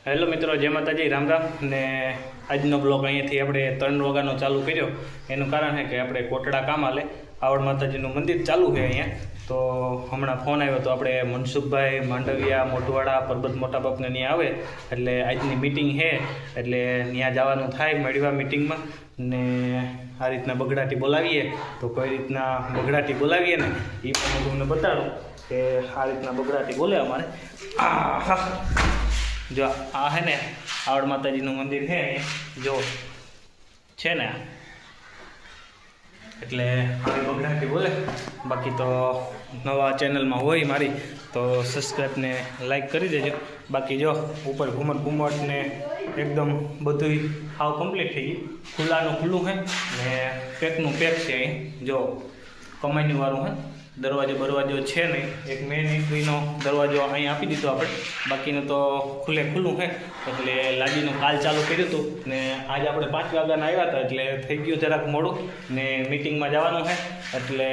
Hello મિત્રો, જય માતાજી, રામ રામ. ને આજનો બ્લોગ અહીંયાથી આપણે 3 વાગ્યાનો ચાલુ કર્યો. એનું કારણ છે કે આપણે કોટડા કામ આલે આવડ માતાજીનું મંદિર ચાલુ છે અહીંયા. તો હમણાં ફોન આવ્યો તો આપણે મનસુખભાઈ માંડવિયા મોટવાડા પરબત મોટા બાપને ત્યાં આવે એટલે આજની મિટિંગ છે એટલે ત્યાં જવાનું થાય મળવા મિટિંગમાં. ને આ રીતના બગડાટી બોલાવીએ તો કઈ રીતના બગડાટી બોલાવીએ ને એ પણ હું તમને બતાડું કે આ રીતના બગડાટી બોલે અમારે. જો આ હે ને આવડ માતાજીનું મંદિર છે જો છે ને, એટલે આવી બગડાટી બોલે. બાકી તો નવા ચેનલમાં હોય મારી તો સબસ્ક્રાઈબ ને લાઈક કરી દેજો. બાકી જો ઉપર ઘુમટ ને એકદમ બધું હાવ કમ્પ્લીટ થઈ ગયું. ખુલ્લાનું ખુલ્લું છે ને પેકનું પેક છે. અહીં જો કમાઈની વાળું છે. દરવાજો છે નહીં. એક મેન એન્ટ્રીનો દરવાજો અહીં આપી દીધો આપણે, બાકીનું તો ખુલ્લું છે. એટલે લાદીનું કાલ ચાલુ કર્યું હતું ને આજે આપણે 5 વાગ્યાના આવ્યા હતા એટલે થઈ ગયું જરાક મોડું ને મિટિંગમાં જવાનું છે એટલે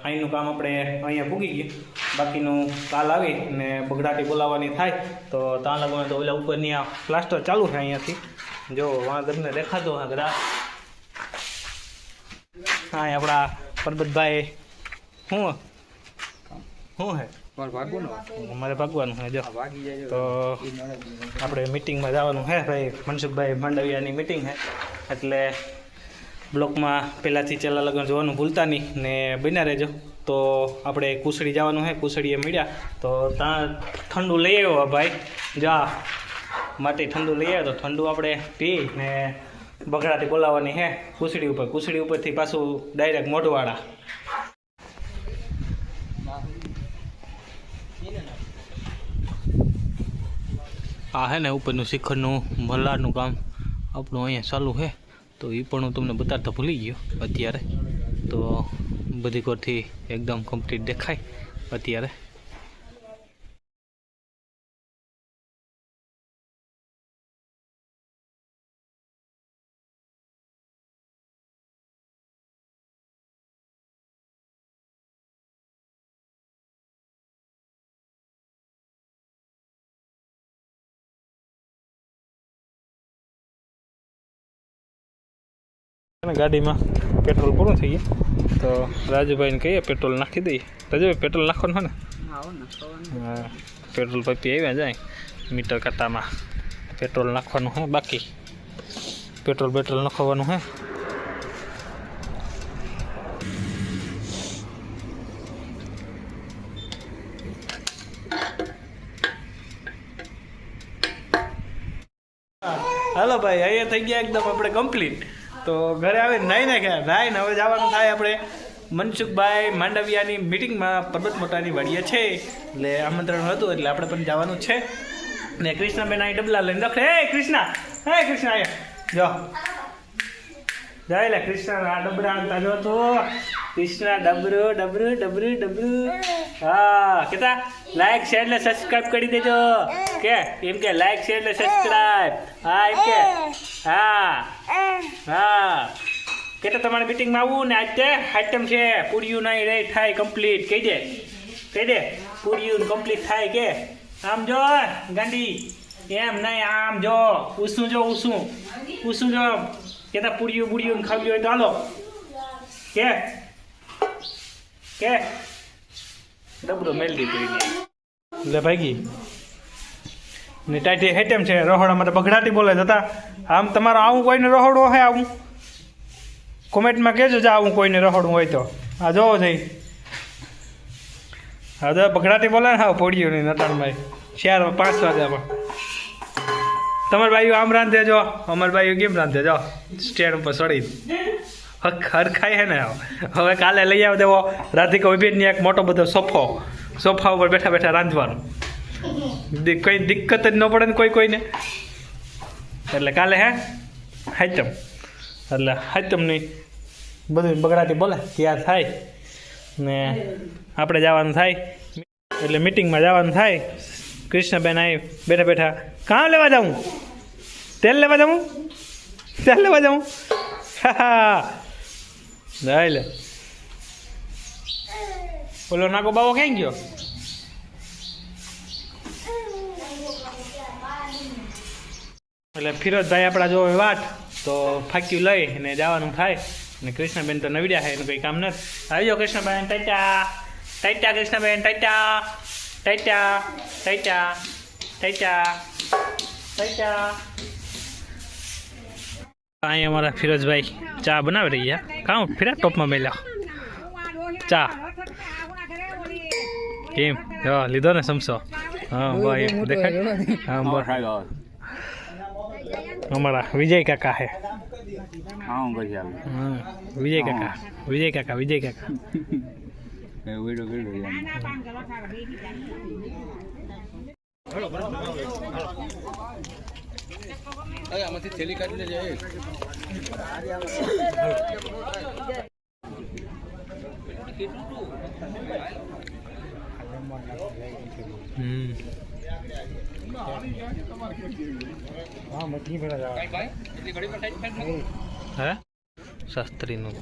અહીંનું કામ આપણે અહીંયા પૂગી ગયું. બાકીનું કાલ આવી ને બગડાટી બોલાવવાની થાય તો ત્યાં લગવાનું તો ઓલા ઉપરની આ પ્લાસ્ટર ચાલુ છે અહીંયાથી. જો વાં તમને દેખાતો હા કદાચ. હા આપણા પરબતભાઈ શું હે અમારે ભાગવાનું છે. જો તો આપણે મિટિંગમાં જવાનું છે ભાઈ. મનસુખભાઈ માંડવિયાની મિટિંગ છે એટલે બ્લોકમાં પહેલાંથી છેલ્લા લગ્ન જોવાનું ભૂલતા નહીં ને બન્યા રહેજો. તો આપણે કુસડી જવાનું છે. કુસડીએ મળ્યા તો ત્યાં ઠંડુ લઈ આવ્યો ભાઈ. જા માટે ઠંડુ લઈ આવ્યો તો ઠંડુ આપણે પી ને બગડાટી બોલાવવાની છે કુસડી ઉપર. કુસડી ઉપરથી પાછું ડાયરેક્ટ મોઢવાડા. આ હે ને ઉપરનું શિખરનું મલ્હારનું કામ આપણું અહીંયા ચાલુ છે તો એ પણ હું તમને બતાડતા ભૂલી ગયો અત્યારે. તો બધી કોરથી એકદમ કમ્પ્લીટ દેખાય અત્યારે. ગાડીમાં પેટ્રોલ પૂરું થઈ ગયું તો રાજુભાઈને કહીએ પેટ્રોલ નાખી દઈએ. રાજુભાઈ પેટ્રોલ નાખવાનું ને? હા, પેટ્રોલ પંપી આવ્યા જાય મીટર કાંટામાં પેટ્રોલ નાખવાનું હે. બાકી પેટ્રોલ નાખવાનું હે. હાલો ભાઈ, અહીંયા થઈ ગયા એકદમ આપણે કમ્પ્લીટ. તો ઘરે આવીને નાહી નાખ્યા. નાહીને હવે જવાનું થાય આપણે મનસુખભાઈ માંડવિયાની મિટિંગમાં. પરબત મોટાની વાડીએ છે એટલે આમંત્રણ હતું એટલે આપણે પણ જવાનું છે. ને કૃષ્ણાબેન અહીં ડબલા લઈને રખડે. હે કૃષ્ણા અહીંયા જો જાય લે. કૃષ્ણ આ ડબરા આનતા જો તો કૃષ્ણ ડબરું. હા કેતા લાઈક શેર ને સબસ્ક્રાઇબ કરી દેજો. કે એમ કે લાઈક શેર ને સબસ્ક્રાઇબ. હા એમ કે હા કેતા તમારી મિટિંગમાં આવું ને આજે આઈટમ છે પૂરીયું નહીં રહી થાય કમ્પ્લીટ. કહી દે પૂરીયું કમ્પ્લીટ થાય. કે આમ જો ગાંડી એમ નહીં આમ જો ઉસું જો કેતા પૂરીયું ખાવી હોય તો હાલો. કે ડબરો મેલ દીધું એટલે ભાગી ને ટાઈટી હેટેમ છે રહોડા માટે બગડાટી બોલે જતા. આમ તમારો આવું કોઈને રહોડું હોય આવું કોમેન્ટમાં કહેજો જો આવું કોઈને રહોડું હોય તો. આ જોવો જઈ હા તો બગડાટી બોલે ને હા પોડ્યું નહીં નટાણભાઈ 4-5 વાગ્યામાં. તમારા ભાઈઓ આમ રાંધે જો, અમારા ભાઈઓ કેમ રાંધે જો સ્ટેન્ડ ઉપર ચડી હરખાય હે ને. હવે કાલે લઈ આવ દેવો રાધિકા ઉભીને એક મોટો બધો સોફા ઉપર બેઠા રાંધવાનું. કંઈ દિક્કત જ ન પડે ને કોઈને. એટલે કાલે હે હાઈટમ એટલે હાઈટમની બધું બગડાટી બોલે તૈયાર થાય ને આપણે જવાનું થાય એટલે મિટિંગમાં જવાનું થાય. કૃષ્ણબેન અહીં બેઠા કાં લેવા જાઉં? તેલ લેવા જાઉં? હા જાય લે. ઓલો નાકો બાવો ક્યાં ગયો? એટલે ફિરોઝભાઈ આપણા જો વાટ તો ફાક્યું લઈ અને જવાનું થાય અને કૃષ્ણબેન તો નવીડ્યા છે એનું કંઈ કામ નથી. આવી જાઓ કૃષ્ણબેન, ટાટા ટાટા કૃષ્ણબેન, ટાટા ટાટા ટાટા ટાટા ટાટા. અહીંયા અમારા ફિરોઝભાઈ ચા બનાવી રહ્યા. કાં ફિરા ટોપમાં મેલ્યા ચા કેમ લીધો ને સમસો? હા ભાઈ દેખાય. હા અમારા વિજય કાકા હે. વિજય કાકા વિજય કાકા વિજય કાકા. આમાંથી થેલી કાઢી લેજે. હે શાસ્ત્રીનું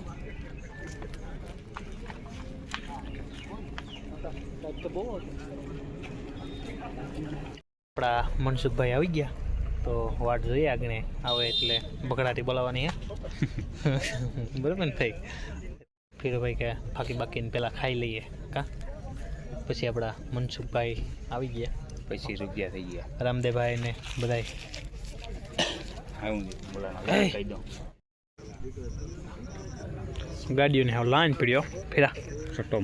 આપણા મનસુખભાઈ આવી ગયા તો વાટ જોઈએ આગળ આવે એટલે બગડાટી બોલાવવાની હે. બરાબર ને થઈ ફીરોભાઈ કે ફાકી બાકીને પેલા ખાઈ લઈએ કા પછી આપણા મનસુખભાઈ આવી ગયા પછી રૂપિયા થઈ ગયા. રામદેવભાઈ ને બધાય ગાડીઓને હવે લાઈન પીડ્યો ફેરા છટો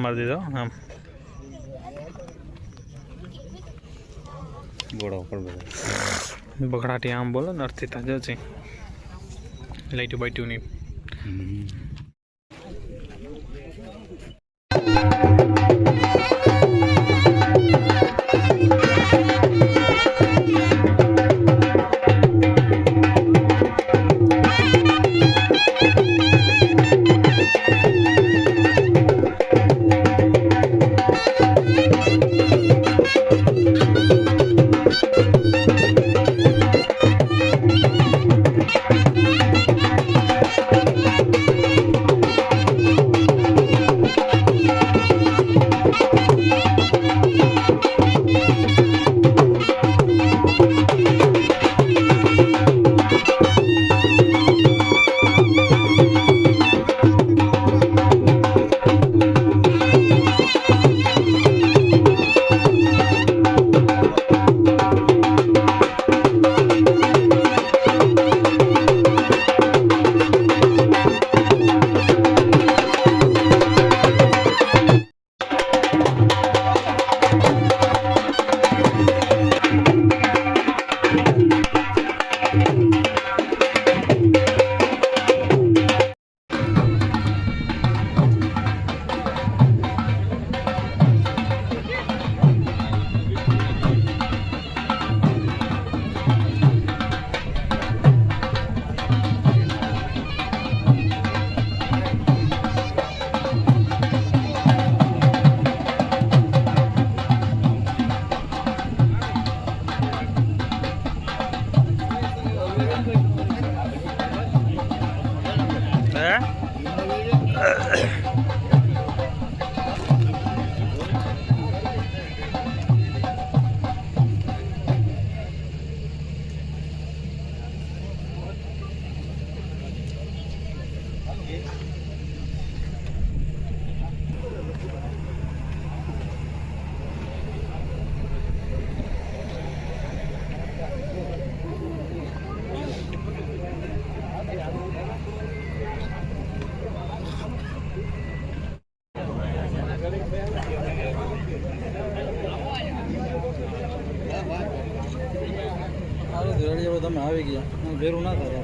મારી દીધો આમ બગડાટી આમ બોલો ને અર્થિત જશે લાઈટું બાઈટું નહીં. તમે આવી ગયા ભેરું ના થાય.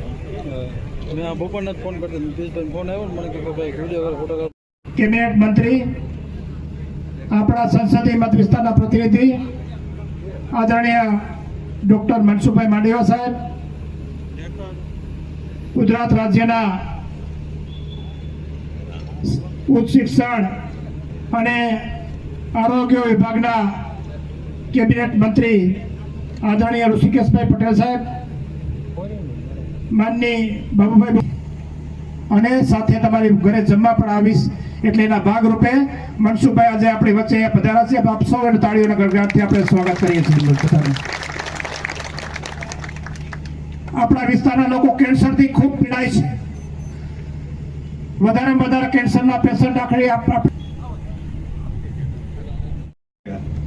મેં આ બપોરને જ ફોન કરતો નીતિશભાઈ ફોન આવ્યો ને મને કે ભાઈ વિડીયો ફોટોગ્રાફ. કેબિનેટ મંત્રી આપણા સંસદીય મત વિસ્તારના પ્રતિનિધિ આદરણીય ડૉક્ટર મનસુખભાઈ માંડવિયા સાહેબ, ગુજરાત રાજ્યના ઉચ્ચ શિક્ષણ અને આરોગ્ય વિભાગના કેબિનેટ મંત્રી આદરણીય ઋષિકેશભાઈ પટેલ સાહેબ, માનની બાબુભાઈ અને સાથે તમારી ઘરે જમવા પણ આવીશ એટલે એના ભાગરૂપે મનસુખભાઈ આજે આપણી વચ્ચે પધાર્યા છે. આપ સૌ તાળીઓના ગણગણાટથી આપણે સ્વાગત કરીએ છીએ. આપણા વિસ્તારના લોકો કેન્સરથી ખૂબ પીડાય છે. વધારેમાં વધારે કેન્સરના પેશન્ટ આખરે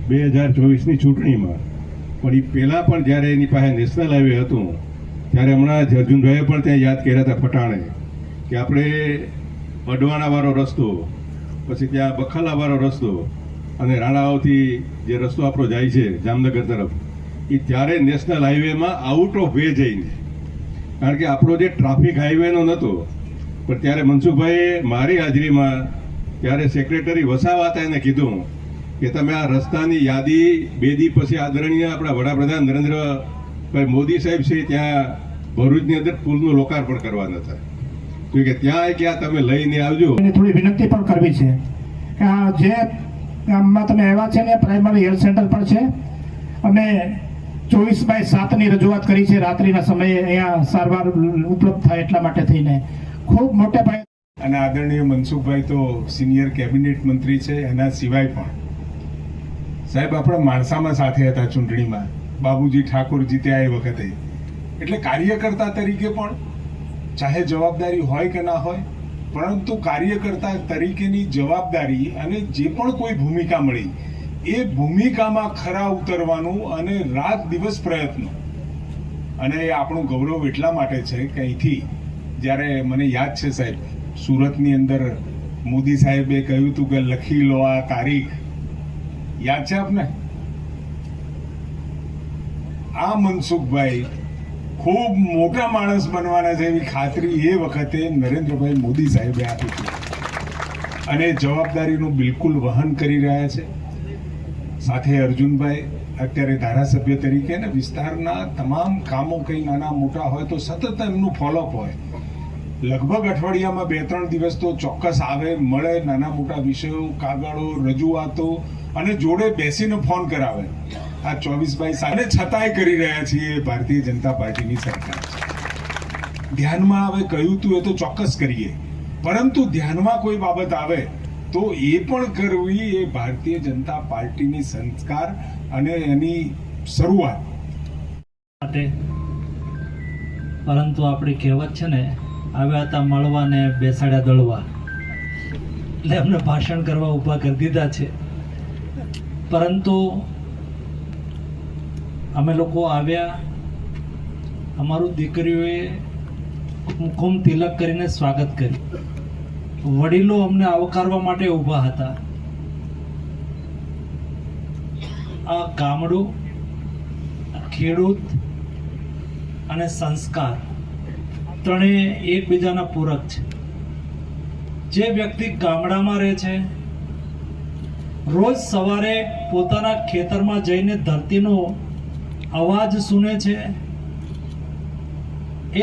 2024ની ચૂંટણીમાં પણ એ પહેલાં પણ જ્યારે એની પાસે નેશનલ હાઈવે હતું ત્યારે હમણાં જ અર્જુનભાઈએ પણ ત્યાં યાદ કર્યા હતા પટાણે કે આપણે વઢવાણાવાળો રસ્તો, પછી ત્યાં બખાલાવાળો રસ્તો અને રાણાવાવથી જે રસ્તો આપણો જાય છે જામનગર તરફ, એ ત્યારે નેશનલ હાઈવેમાં આઉટ ઓફ વે જઈને, કારણ કે આપણો જે ટ્રાફિક હાઈવેનો નહોતો પણ ત્યારે મનસુખભાઈએ મારી હાજરીમાં ત્યારે સેક્રેટરી વસાવા હતા એને કીધું કે તમે આ રસ્તાની યાદી 2 દી પછી આદરણીય આપણા વડાપ્રધાન નરેન્દ્રભાઈ મોદી સાહેબ છે ત્યાં ભરૂચની અંદર પુલનું લોકાર્પણ કરવાના હતા, તો કે ત્યાં કે આ તમે લઈને આવજો. એની થોડી વિનંતી પણ કરવી છે કે આ જે ગામમાં તમે આવ્યા છે ને પ્રાઇમરી હેલ્થ સેન્ટર પર છે. અમે 24/7ની રજૂઆત કરી છે રાત્રિના સમયે અહીંયા સારવાર ઉપલબ્ધ થાય એટલા માટે થઈને ખૂબ મોટે પાયે. અને આદરણીય મનસુખભાઈ તો સિનિયર કેબિનેટ મંત્રી છે, એના સિવાય પણ સાહેબ આપણા માણસામાં સાથે હતા ચૂંટણીમાં, બાબુજી ઠાકોર જીત્યા એ વખતે. એટલે કાર્યકર્તા તરીકે પણ ચાહે જવાબદારી હોય કે ના હોય, પરંતુ કાર્યકર્તા તરીકેની જવાબદારી અને જે પણ કોઈ ભૂમિકા મળી એ ભૂમિકામાં ખરા ઉતરવાનું અને રાત દિવસ પ્રયત્નો. અને એ આપણું ગૌરવ એટલા માટે છે કે અહીંથી જ્યારે મને યાદ છે સાહેબ, સુરતની અંદર મોદી સાહેબે કહ્યું હતું કે લખી લો આ તારીખ, યાદ છે આપને? આ મનસુખભાઈ ખૂબ મોટા માણસ બનવાના છે એવી ખાતરી એ વખતે નરેન્દ્રભાઈ મોદી સાહેબે આપી હતી અને જવાબદારીનું બિલકુલ વહન કરી રહ્યા છે. સાથે અર્જુનભાઈ અત્યારે ધારાસભ્ય તરીકે ને વિસ્તારના તમામ કામો કંઈ નાના મોટા હોય તો સતત એમનું ફોલોઅપ હોય. લગભગ અઠવાડિયામાં 2-3 દિવસ તો ચોક્કસ આવે, મળે, નાના મોટા વિષયો, કાગળો, રજૂઆતો અને જોડે બેસીને ફોન કરાવે. આ 24/7 અને છતાંય કરી રહ્યા છીએ ભારતીય જનતા પાર્ટીની સરકાર. ધ્યાનમાં આવે કહ્યું તું એ તો ચોક્કસ કરીએ, પરંતુ ધ્યાનમાં કોઈ બાબત આવે તો એ પણ કરવી એ ભારતીય જનતા પાર્ટીની સંસ્કાર અને એની શરૂઆત. પરંતુ આપણી કહેવત છે ને, આવ્યા હતા મળવા ને બેસાડ્યા દળવા, એટલે અમને ભાષણ કરવા ઊભા કરી દીધા છે. પરંતુ અમે લોકો આવ્યા, અમારું દીકરીઓએ કુમકુમ તિલક કરીને સ્વાગત કર્યું, વડીલો અમને આવકારવા માટે ઊભા હતા. આ ગામડું, ખેડૂત અને સંસ્કાર ત્રણેય એકબીજાના પૂરક છે. જે વ્યક્તિ ગામડામાં રહે છે, રોજ સવારે પોતાના ખેતરમાં જઈને ધરતીનો અવાજ સુને છે,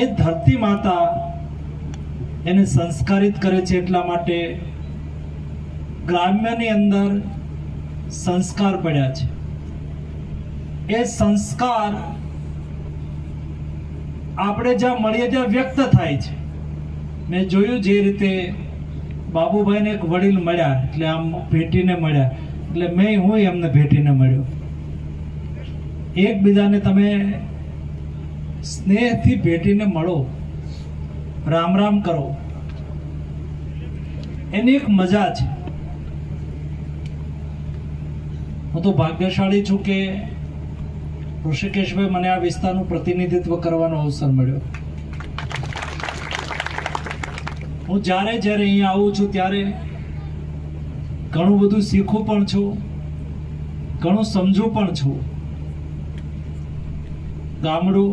એ ધરતી માતા એને સંસ્કારિત કરે છે. એટલા માટે ગ્રામ્યની અંદર સંસ્કાર પડ્યા છે. એ સંસ્કાર આપણે જ્યાં મળીએ ત્યાં વ્યક્ત થાય છે. મેં જોયું જે રીતે બાબુભાઈને એક વડીલ મળ્યા એટલે આમ ભેટીને મળ્યા, એટલે મેં હું એમને ભેટીને મળ્યો. એકબીજાને તમે સ્નેહથી ભેટીને મળો, રામ રામ કરો, એની એક મજા છે. હું તો ભાગ્યશાળી છું કે ઋષિકેશભાઈ મને આ વિસ્તારનું પ્રતિનિધિત્વ કરવાનો અવસર મળ્યો. હું જ્યારે અહીંયા આવું છું ત્યારે ઘણું બધું શીખું પણ છું, ઘણું સમજું પણ છું. ગામડું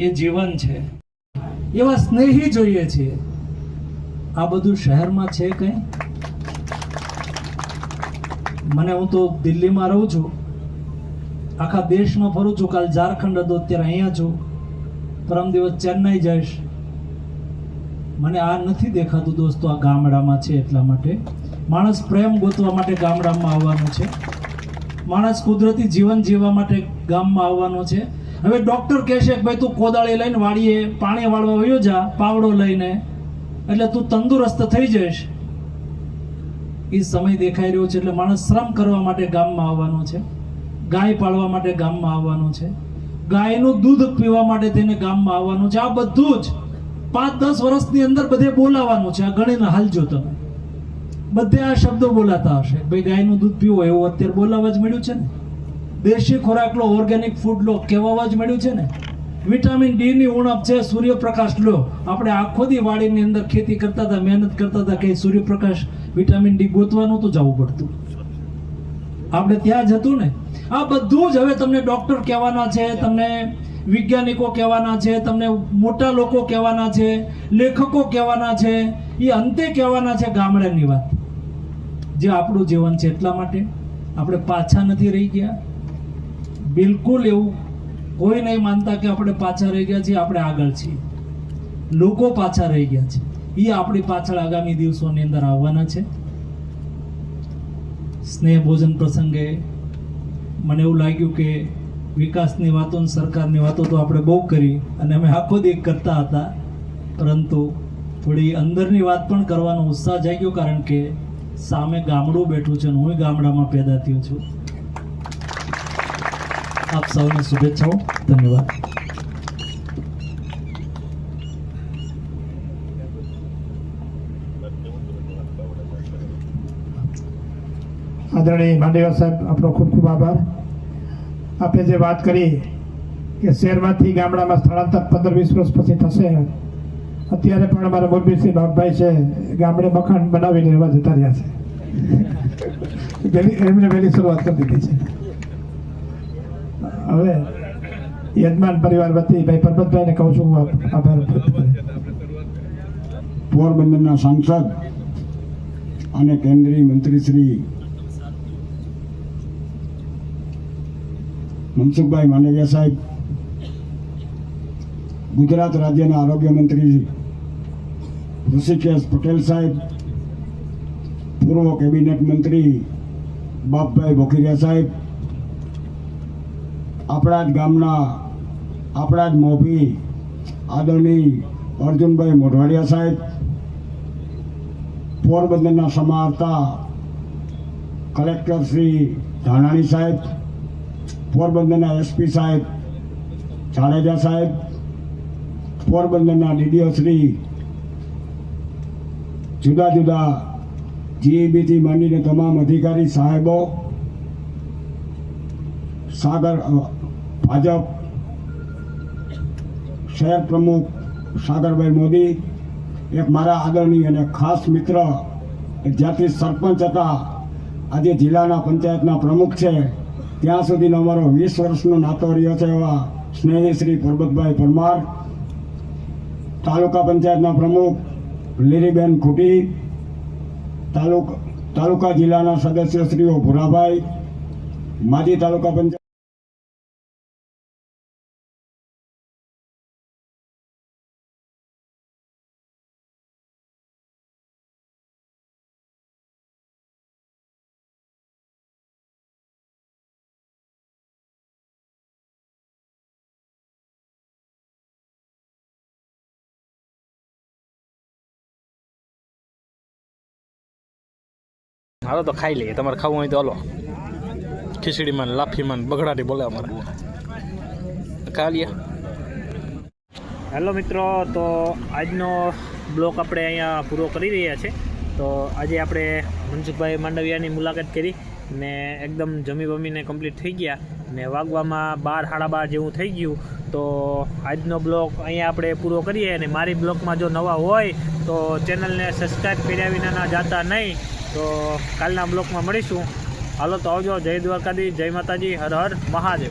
એ જીવન છે, એવા સ્નેહી જોઈએ છીએ. આ બધું શહેરમાં છે કંઈ? હું તો દિલ્હીમાં રહું છું, આખા દેશમાં ફરું છું. કાલ ઝારખંડ હતો, અત્યારે અહીંયા છું, પરમ દિવસ ચેન્નાઈ જઈશ. મને આ નથી દેખાતું દોસ્તો, આ ગામડામાં છે. એટલા માટે માણસ પ્રેમ ગોતવા માટે ગામડામાં આવવાનો છે, માણસ કુદરતી જીવન જીવવા માટે ગામમાં આવવાનો છે. હવે ડૉક્ટર કહેશે કે ભાઈ તું કોદાળી લઈને વાળીએ પાણી વાળવા વયો જા, પાવડો લઈને, એટલે તું તંદુરસ્ત થઈ જઈશ. એ સમય દેખાઈ રહ્યો છે. એટલે માણસ શ્રમ કરવા માટે ગામમાં આવવાનો છે, ગાય પાળવા માટે ગામમાં આવવાનું છે, ગાયનું દૂધ પીવા માટે તેને ગામમાં આવવાનું છે. આ બધું જ 5-10 વર્ષની અંદર બધે બોલાવાનું છે. આ ગણીને હાલજો તમે. બધે આ શબ્દો બોલાતા હશે, ભાઈ ગાયનું દૂધ પીવો, એવું અત્યારે બોલાવા જ મળ્યું છે ને. દેશી ખોરાક લો, ઓર્ગેનિક ફૂડ લો, કહેવા જ મળ્યું છે ને. વિટામિન ડી ની ઉણપ છે, સૂર્યપ્રકાશ લો. આપણે આખો દી વાડીની અંદર ખેતી કરતા હતા, મહેનત કરતા હતા, કે સૂર્યપ્રકાશ વિટામિન ડી ગોતવાનું તો જવું પડતું, આપણે ત્યાં જ હતું ને. આ બધું જ હવે તમને ડોક્ટર કહેવાના છે, તમને વૈજ્ઞાનિકો કહેવાના છે, તમને મોટા લોકો કહેવાના છે, લેખકો કહેવાના છે, એ અંતે કહેવાના છે ગામડાની વાત. જે આપણું જીવન છે એટલા માટે આપણે પાછા નથી રહી ગયા. બિલકુલ એવું કોઈ નહીં માનતા કે આપણે પાછા રહી ગયા છીએ. આપણે આગળ છીએ. લોકો પાછા રહી ગયા છે, એ આપણી પાછળ આગામી દિવસોની અંદર આવવાના છે. સ્નેહ ભોજન પ્રસંગે મને એવું લાગ્યું કે વિકાસની વાતો અને સરકારની વાતો તો આપણે બહુ કરી અને અમે આખો દી કરતા હતા, પરંતુ થોડી અંદરની વાત પણ કરવાનો ઉત્સાહ જાગ્યો, કારણ કે સામે ગામડું બેઠું છે અને હું ગામડામાં પેદા થયો છું. આપ સૌને શુભેચ્છાઓ. ધન્યવાદ. આદરણીય માંડવિયા સાહેબ, આપણો ખૂબ ખૂબ આભાર. આપે જે વાત કરી કે શહેરમાંથી ગામડામાં સ્થળાંતર 15-20 વર્ષ પછી થશે, અત્યારે પણ અમારા મોરબીસિંહ બાપભાઈ છે, ગામડે મકાન બનાવીને રહેવા જતા રહ્યા છે. એમણે વહેલી શરૂઆત કરી દીધી છે. હવે યજમાન પરિવાર વતી ભાઈ પરબતભાઈને કહું છું આભાર. પોરબંદરના સાંસદ અને કેન્દ્રીય મંત્રી શ્રી મનસુખભાઈ માંડવિયા સાહેબ, ગુજરાત રાજ્યના આરોગ્ય મંત્રી ઋષિકેશ પટેલ સાહેબ, પૂર્વ કેબિનેટ મંત્રી બાપભાઈ બોખીરિયા સાહેબ, આપણા જ ગામના, આપણા જ મોભી આદરણીય અર્જુનભાઈ મોઢવાડિયા સાહેબ, પોરબંદરના સમાહર્તા કલેક્ટર શ્રી ધાનાણી સાહેબ, પોરબંદરના એસપી સાહેબ જાડેજા સાહેબ, પોરબંદરના ડીડીઓ શ્રી, જુદા જુદા જીઈબીથી માંડીને તમામ અધિકારી સાહેબો, સાગર ભાજપ શહેર પ્રમુખ સાગરભાઈ મોદી, એક મારા આદરણીય અને ખાસ મિત્ર, જ્યાંથી સરપંચ હતા આજે જિલ્લાના પંચાયતના પ્રમુખ છે, ત્યાં સુધીનો અમારો 20 વર્ષનો નાતો રહ્યો છે એવા સ્નેહી શ્રી પરબતભાઈ પરમાર, તાલુકા પંચાયતના પ્રમુખ લીરીબેન ખૂટી, તાલુકા જિલ્લાના સદસ્યશ્રીઓ ભુરાભાઈ, માજી તાલુકા પંચાયત હાલો તો ખાઈ લઈએ. તમારે ખાવું હોય તો હાલો. ખીચડીમાં લાફીમાં બગડાટી બોલે અમારે. ખા લઈએ. હેલો મિત્રો, તો આજનો બ્લોક આપણે અહીંયા પૂરો કરી રહ્યા છે. તો આજે આપણે મનસુખભાઈ માંડવિયાની મુલાકાત કરી ને એકદમ જમી બમીને કમ્પ્લીટ થઈ ગયા ને વાગવામાં 12-12:30 જેવું થઈ ગયું. તો આજનો બ્લોગ અહીંયા આપણે પૂરો કરીએ. અને મારી બ્લોગમાં જો નવા હોય તો ચેનલને સબસ્ક્રાઈબ કર્યા વિના જાતા નહીં. તો કાલના બ્લોકમાં મળીશું. હાલો તો આવજો. જય દ્વારકાધીશ, જય માતાજી, હર હર મહાદેવ.